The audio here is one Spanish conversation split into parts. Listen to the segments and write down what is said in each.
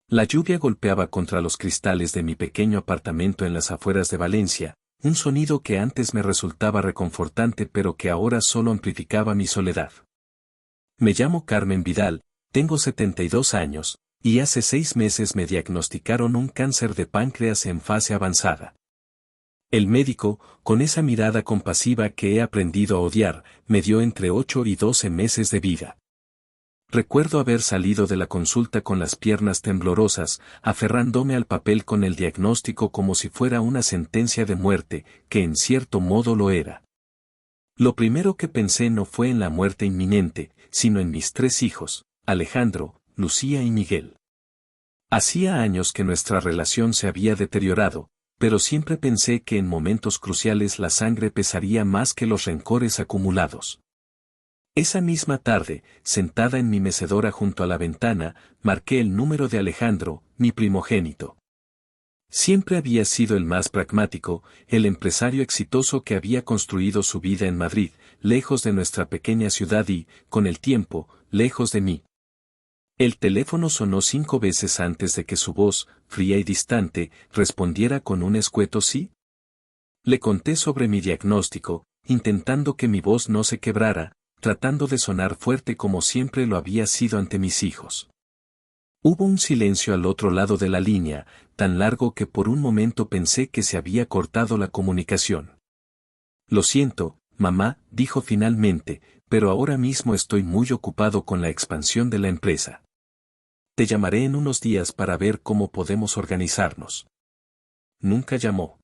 La lluvia golpeaba contra los cristales de mi pequeño apartamento en las afueras de Valencia, un sonido que antes me resultaba reconfortante pero que ahora solo amplificaba mi soledad. Me llamo Carmen Vidal, tengo 72 años, y hace 6 meses me diagnosticaron un cáncer de páncreas en fase avanzada. El médico, con esa mirada compasiva que he aprendido a odiar, me dio entre 8 y 12 meses de vida. Recuerdo haber salido de la consulta con las piernas temblorosas, aferrándome al papel con el diagnóstico como si fuera una sentencia de muerte, que en cierto modo lo era. Lo primero que pensé no fue en la muerte inminente, sino en mis 3 hijos, Alejandro, Lucía y Miguel. Hacía años que nuestra relación se había deteriorado, pero siempre pensé que en momentos cruciales la sangre pesaría más que los rencores acumulados. Esa misma tarde, sentada en mi mecedora junto a la ventana, marqué el número de Alejandro, mi primogénito. Siempre había sido el más pragmático, el empresario exitoso que había construido su vida en Madrid, lejos de nuestra pequeña ciudad y, con el tiempo, lejos de mí. El teléfono sonó 5 veces antes de que su voz, fría y distante, respondiera con un escueto sí. Le conté sobre mi diagnóstico, intentando que mi voz no se quebrara, tratando de sonar fuerte como siempre lo había sido ante mis hijos. Hubo un silencio al otro lado de la línea, tan largo que por un momento pensé que se había cortado la comunicación. Lo siento, mamá, dijo finalmente, pero ahora mismo estoy muy ocupado con la expansión de la empresa. Te llamaré en unos días para ver cómo podemos organizarnos. Nunca llamó.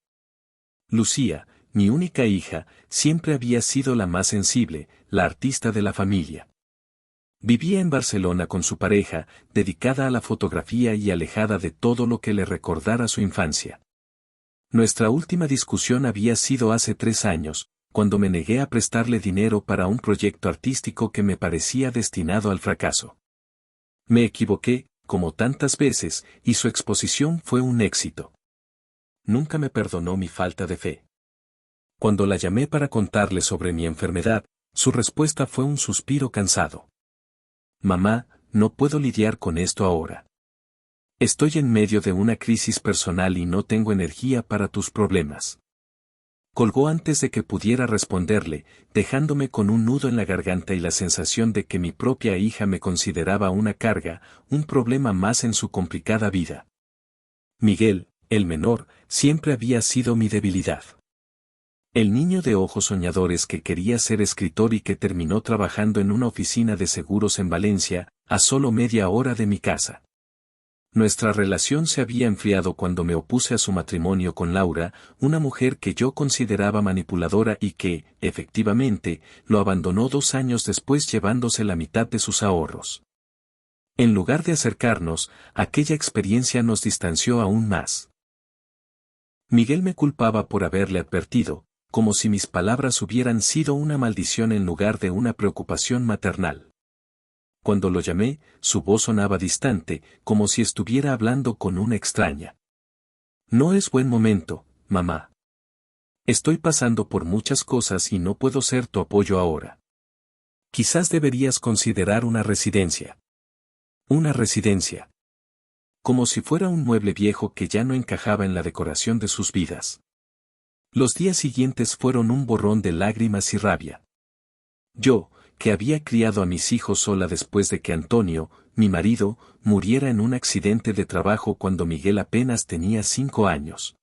Lucía, mi única hija, siempre había sido la más sensible, la artista de la familia. Vivía en Barcelona con su pareja, dedicada a la fotografía y alejada de todo lo que le recordara su infancia. Nuestra última discusión había sido hace 3 años, cuando me negué a prestarle dinero para un proyecto artístico que me parecía destinado al fracaso. Me equivoqué, como tantas veces, y su exposición fue un éxito. Nunca me perdonó mi falta de fe. Cuando la llamé para contarle sobre mi enfermedad, su respuesta fue un suspiro cansado. Mamá, no puedo lidiar con esto ahora. Estoy en medio de una crisis personal y no tengo energía para tus problemas. Colgó antes de que pudiera responderle, dejándome con un nudo en la garganta y la sensación de que mi propia hija me consideraba una carga, un problema más en su complicada vida. Miguel, el menor, siempre había sido mi debilidad. El niño de ojos soñadores que quería ser escritor y que terminó trabajando en una oficina de seguros en Valencia, a solo media hora de mi casa. Nuestra relación se había enfriado cuando me opuse a su matrimonio con Laura, una mujer que yo consideraba manipuladora y que, efectivamente, lo abandonó 2 años después llevándose la mitad de sus ahorros. En lugar de acercarnos, aquella experiencia nos distanció aún más. Miguel me culpaba por haberle advertido, como si mis palabras hubieran sido una maldición en lugar de una preocupación maternal. Cuando lo llamé, su voz sonaba distante, como si estuviera hablando con una extraña. No es buen momento, mamá. Estoy pasando por muchas cosas y no puedo ser tu apoyo ahora. Quizás deberías considerar una residencia. Una residencia. Como si fuera un mueble viejo que ya no encajaba en la decoración de sus vidas. Los días siguientes fueron un borrón de lágrimas y rabia. Yo, que había criado a mis hijos sola después de que Antonio, mi marido, muriera en un accidente de trabajo cuando Miguel apenas tenía 5 años.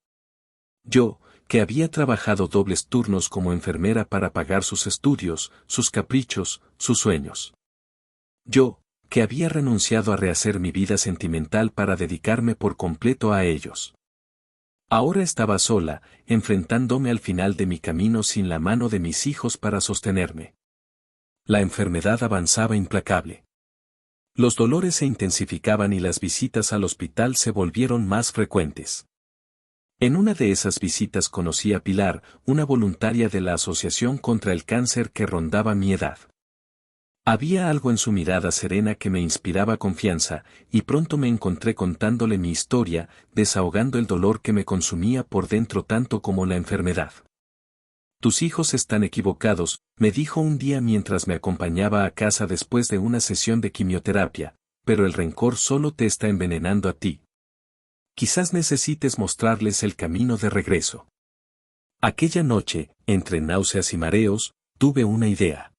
Yo, que había trabajado dobles turnos como enfermera para pagar sus estudios, sus caprichos, sus sueños. Yo, que había renunciado a rehacer mi vida sentimental para dedicarme por completo a ellos. Ahora estaba sola, enfrentándome al final de mi camino sin la mano de mis hijos para sostenerme. La enfermedad avanzaba implacable. Los dolores se intensificaban y las visitas al hospital se volvieron más frecuentes. En una de esas visitas conocí a Pilar, una voluntaria de la Asociación contra el Cáncer que rondaba mi edad. Había algo en su mirada serena que me inspiraba confianza, y pronto me encontré contándole mi historia, desahogando el dolor que me consumía por dentro tanto como la enfermedad. Tus hijos están equivocados, me dijo un día mientras me acompañaba a casa después de una sesión de quimioterapia, pero el rencor solo te está envenenando a ti. Quizás necesites mostrarles el camino de regreso. Aquella noche, entre náuseas y mareos, tuve una idea.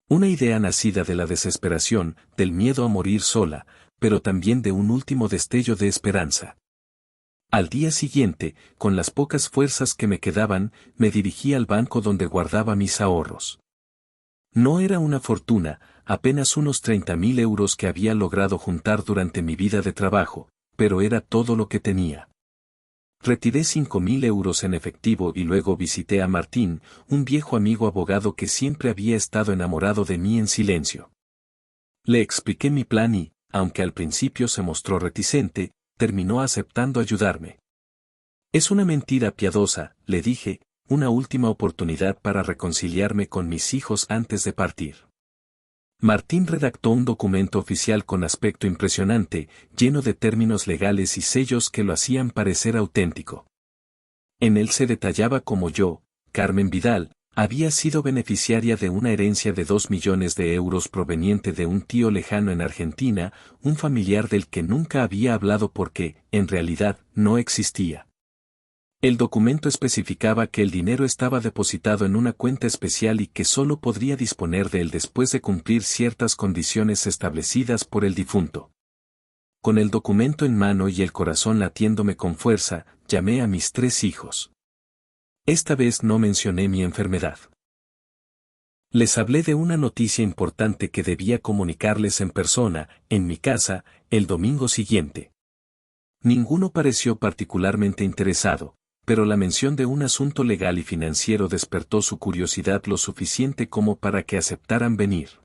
Una idea nacida de la desesperación, del miedo a morir sola, pero también de un último destello de esperanza. Al día siguiente, con las pocas fuerzas que me quedaban, me dirigí al banco donde guardaba mis ahorros. No era una fortuna, apenas unos 30.000 euros que había logrado juntar durante mi vida de trabajo, pero era todo lo que tenía. Retiré 5.000 euros en efectivo y luego visité a Martín, un viejo amigo abogado que siempre había estado enamorado de mí en silencio. Le expliqué mi plan y, aunque al principio se mostró reticente, terminó aceptando ayudarme. Es una mentira piadosa, le dije, una última oportunidad para reconciliarme con mis hijos antes de partir. Martín redactó un documento oficial con aspecto impresionante, lleno de términos legales y sellos que lo hacían parecer auténtico. En él se detallaba cómo yo, Carmen Vidal, había sido beneficiaria de una herencia de 2 millones de euros proveniente de un tío lejano en Argentina, un familiar del que nunca había hablado porque, en realidad, no existía. El documento especificaba que el dinero estaba depositado en una cuenta especial y que solo podría disponer de él después de cumplir ciertas condiciones establecidas por el difunto. Con el documento en mano y el corazón latiéndome con fuerza, llamé a mis 3 hijos. Esta vez no mencioné mi enfermedad. Les hablé de una noticia importante que debía comunicarles en persona, en mi casa, el domingo siguiente. Ninguno pareció particularmente interesado, pero la mención de un asunto legal y financiero despertó su curiosidad lo suficiente como para que aceptaran venir.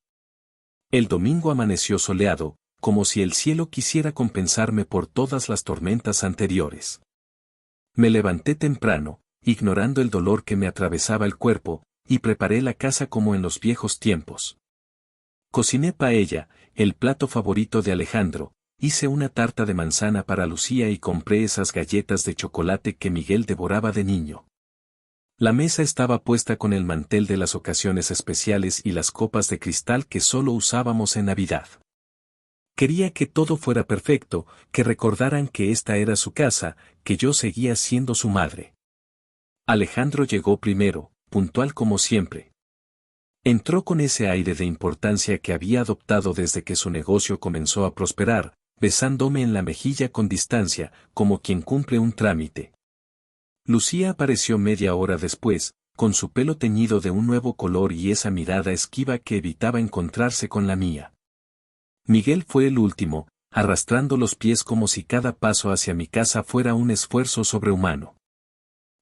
El domingo amaneció soleado, como si el cielo quisiera compensarme por todas las tormentas anteriores. Me levanté temprano, ignorando el dolor que me atravesaba el cuerpo, y preparé la casa como en los viejos tiempos. Cociné paella, el plato favorito de Alejandro, hice una tarta de manzana para Lucía y compré esas galletas de chocolate que Miguel devoraba de niño. La mesa estaba puesta con el mantel de las ocasiones especiales y las copas de cristal que solo usábamos en Navidad. Quería que todo fuera perfecto, que recordaran que esta era su casa, que yo seguía siendo su madre. Alejandro llegó primero, puntual como siempre. Entró con ese aire de importancia que había adoptado desde que su negocio comenzó a prosperar, besándome en la mejilla con distancia, como quien cumple un trámite. Lucía apareció media hora después, con su pelo teñido de un nuevo color y esa mirada esquiva que evitaba encontrarse con la mía. Miguel fue el último, arrastrando los pies como si cada paso hacia mi casa fuera un esfuerzo sobrehumano.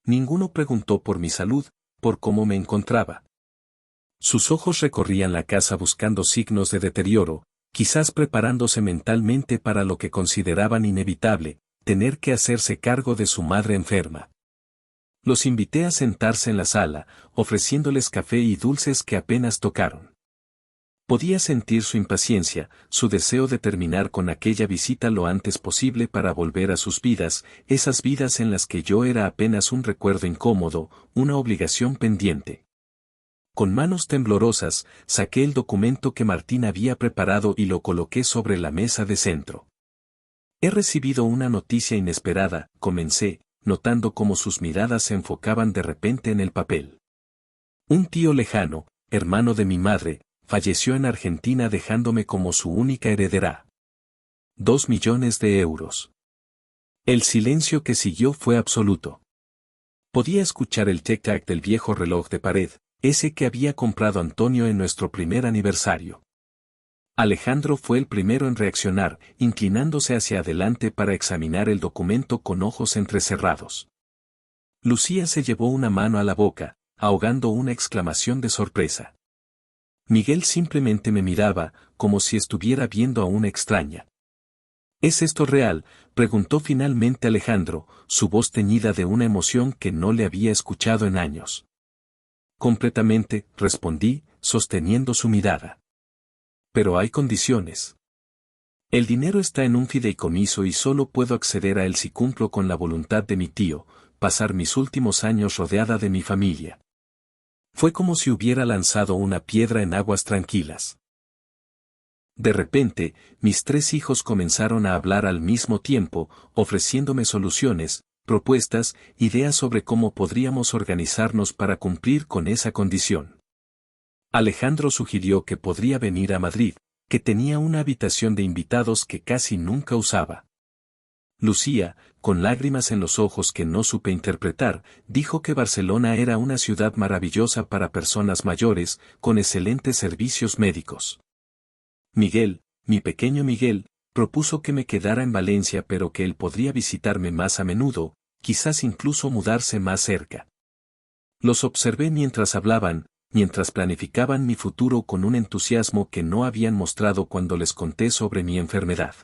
Ninguno preguntó por mi salud, por cómo me encontraba. Sus ojos recorrían la casa buscando signos de deterioro, quizás preparándose mentalmente para lo que consideraban inevitable, tener que hacerse cargo de su madre enferma. Los invité a sentarse en la sala, ofreciéndoles café y dulces que apenas tocaron. Podía sentir su impaciencia, su deseo de terminar con aquella visita lo antes posible para volver a sus vidas, esas vidas en las que yo era apenas un recuerdo incómodo, una obligación pendiente. Con manos temblorosas, saqué el documento que Martín había preparado y lo coloqué sobre la mesa de centro. He recibido una noticia inesperada, comencé, notando cómo sus miradas se enfocaban de repente en el papel. Un tío lejano, hermano de mi madre, falleció en Argentina dejándome como su única heredera. 2 millones de euros. El silencio que siguió fue absoluto. Podía escuchar el tic-tac del viejo reloj de pared, ese que había comprado Antonio en nuestro primer aniversario. Alejandro fue el primero en reaccionar, inclinándose hacia adelante para examinar el documento con ojos entrecerrados. Lucía se llevó una mano a la boca, ahogando una exclamación de sorpresa. Miguel simplemente me miraba, como si estuviera viendo a una extraña. ¿Es esto real?, preguntó finalmente Alejandro, su voz teñida de una emoción que no le había escuchado en años. Completamente, respondí, sosteniendo su mirada. Pero hay condiciones. El dinero está en un fideicomiso y solo puedo acceder a él si cumplo con la voluntad de mi tío, pasar mis últimos años rodeada de mi familia. Fue como si hubiera lanzado una piedra en aguas tranquilas. De repente, mis 3 hijos comenzaron a hablar al mismo tiempo, ofreciéndome soluciones, propuestas, ideas sobre cómo podríamos organizarnos para cumplir con esa condición. Alejandro sugirió que podría venir a Madrid, que tenía una habitación de invitados que casi nunca usaba. Lucía, con lágrimas en los ojos que no supe interpretar, dijo que Barcelona era una ciudad maravillosa para personas mayores, con excelentes servicios médicos. Miguel, mi pequeño Miguel, propuso que me quedara en Valencia pero que él podría visitarme más a menudo, quizás incluso mudarse más cerca. Los observé mientras hablaban, mientras planificaban mi futuro con un entusiasmo que no habían mostrado cuando les conté sobre mi enfermedad.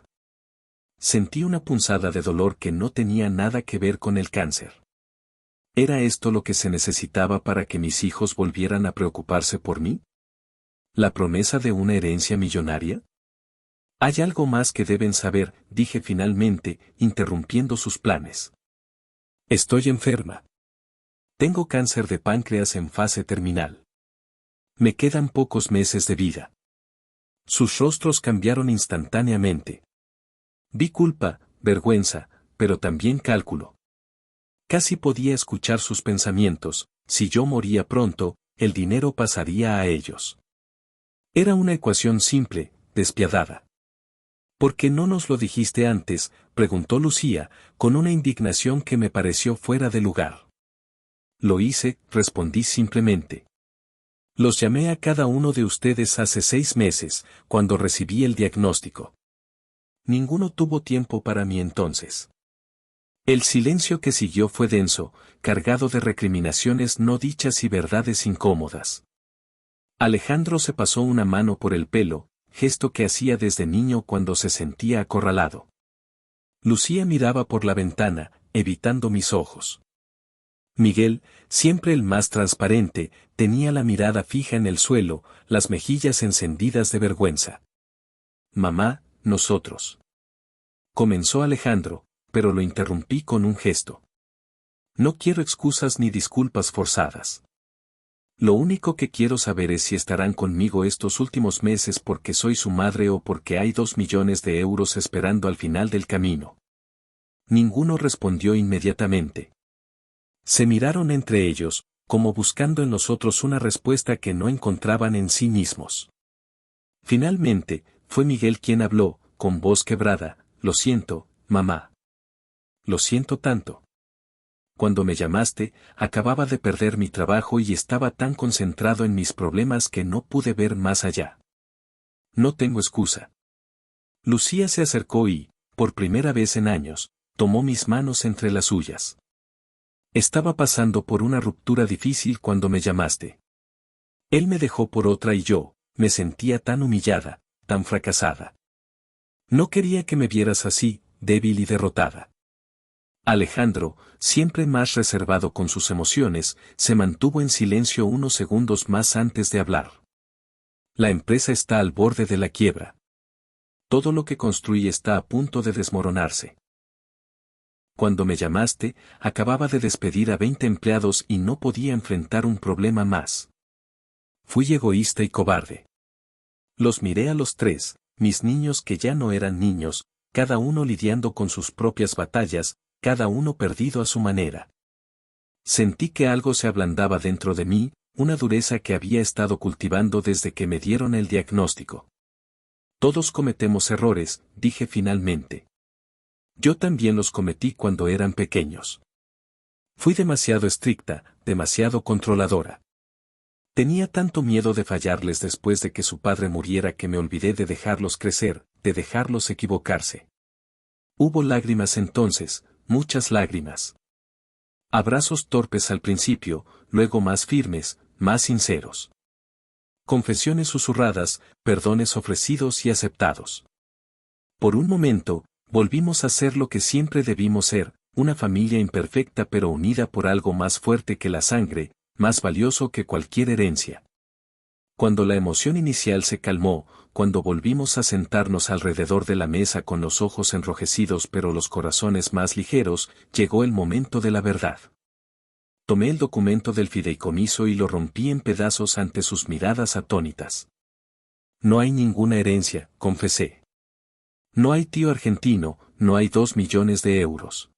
Sentí una punzada de dolor que no tenía nada que ver con el cáncer. ¿Era esto lo que se necesitaba para que mis hijos volvieran a preocuparse por mí? ¿La promesa de una herencia millonaria? Hay algo más que deben saber, dije finalmente, interrumpiendo sus planes. Estoy enferma. Tengo cáncer de páncreas en fase terminal. Me quedan pocos meses de vida. Sus rostros cambiaron instantáneamente. Vi culpa, vergüenza, pero también cálculo. Casi podía escuchar sus pensamientos: si yo moría pronto, el dinero pasaría a ellos. Era una ecuación simple, despiadada. ¿Por qué no nos lo dijiste antes?, preguntó Lucía, con una indignación que me pareció fuera de lugar. Lo hice, respondí simplemente. Los llamé a cada uno de ustedes hace 6 meses, cuando recibí el diagnóstico. Ninguno tuvo tiempo para mí entonces. El silencio que siguió fue denso, cargado de recriminaciones no dichas y verdades incómodas. Alejandro se pasó una mano por el pelo, gesto que hacía desde niño cuando se sentía acorralado. Lucía miraba por la ventana, evitando mis ojos. Miguel, siempre el más transparente, tenía la mirada fija en el suelo, las mejillas encendidas de vergüenza. Mamá, nosotros. Comenzó Alejandro, pero lo interrumpí con un gesto. No quiero excusas ni disculpas forzadas. Lo único que quiero saber es si estarán conmigo estos últimos meses porque soy su madre o porque hay 2 millones de euros esperando al final del camino. Ninguno respondió inmediatamente. Se miraron entre ellos, como buscando en los otros una respuesta que no encontraban en sí mismos. Finalmente, fue Miguel quien habló, con voz quebrada: lo siento, mamá. Lo siento tanto. Cuando me llamaste, acababa de perder mi trabajo y estaba tan concentrado en mis problemas que no pude ver más allá. No tengo excusa. Lucía se acercó y, por primera vez en años, tomó mis manos entre las suyas. Estaba pasando por una ruptura difícil cuando me llamaste. Él me dejó por otra y yo, me sentía tan humillada, tan fracasada. No quería que me vieras así, débil y derrotada. Alejandro, siempre más reservado con sus emociones, se mantuvo en silencio unos segundos más antes de hablar. La empresa está al borde de la quiebra. Todo lo que construí está a punto de desmoronarse. Cuando me llamaste, acababa de despedir a 20 empleados y no podía enfrentar un problema más. Fui egoísta y cobarde. Los miré a los 3, mis niños que ya no eran niños, cada uno lidiando con sus propias batallas, cada uno perdido a su manera. Sentí que algo se ablandaba dentro de mí, una dureza que había estado cultivando desde que me dieron el diagnóstico. Todos cometemos errores, dije finalmente. Yo también los cometí cuando eran pequeños. Fui demasiado estricta, demasiado controladora. Tenía tanto miedo de fallarles después de que su padre muriera que me olvidé de dejarlos crecer, de dejarlos equivocarse. Hubo lágrimas entonces, muchas lágrimas. Abrazos torpes al principio, luego más firmes, más sinceros. Confesiones susurradas, perdones ofrecidos y aceptados. Por un momento, volvimos a ser lo que siempre debimos ser, una familia imperfecta pero unida por algo más fuerte que la sangre, más valioso que cualquier herencia. Cuando la emoción inicial se calmó, cuando volvimos a sentarnos alrededor de la mesa con los ojos enrojecidos pero los corazones más ligeros, llegó el momento de la verdad. Tomé el documento del fideicomiso y lo rompí en pedazos ante sus miradas atónitas. No hay ninguna herencia, confesé. No hay tío argentino, no hay 2 millones de euros.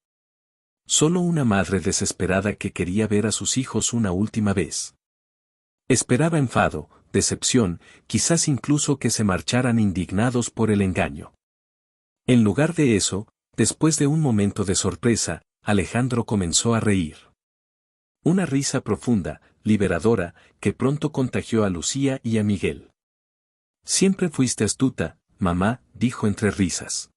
Solo una madre desesperada que quería ver a sus hijos una última vez. Esperaba enfado, decepción, quizás incluso que se marcharan indignados por el engaño. En lugar de eso, después de un momento de sorpresa, Alejandro comenzó a reír. Una risa profunda, liberadora, que pronto contagió a Lucía y a Miguel. Siempre fuiste astuta, mamá, dijo entre risas.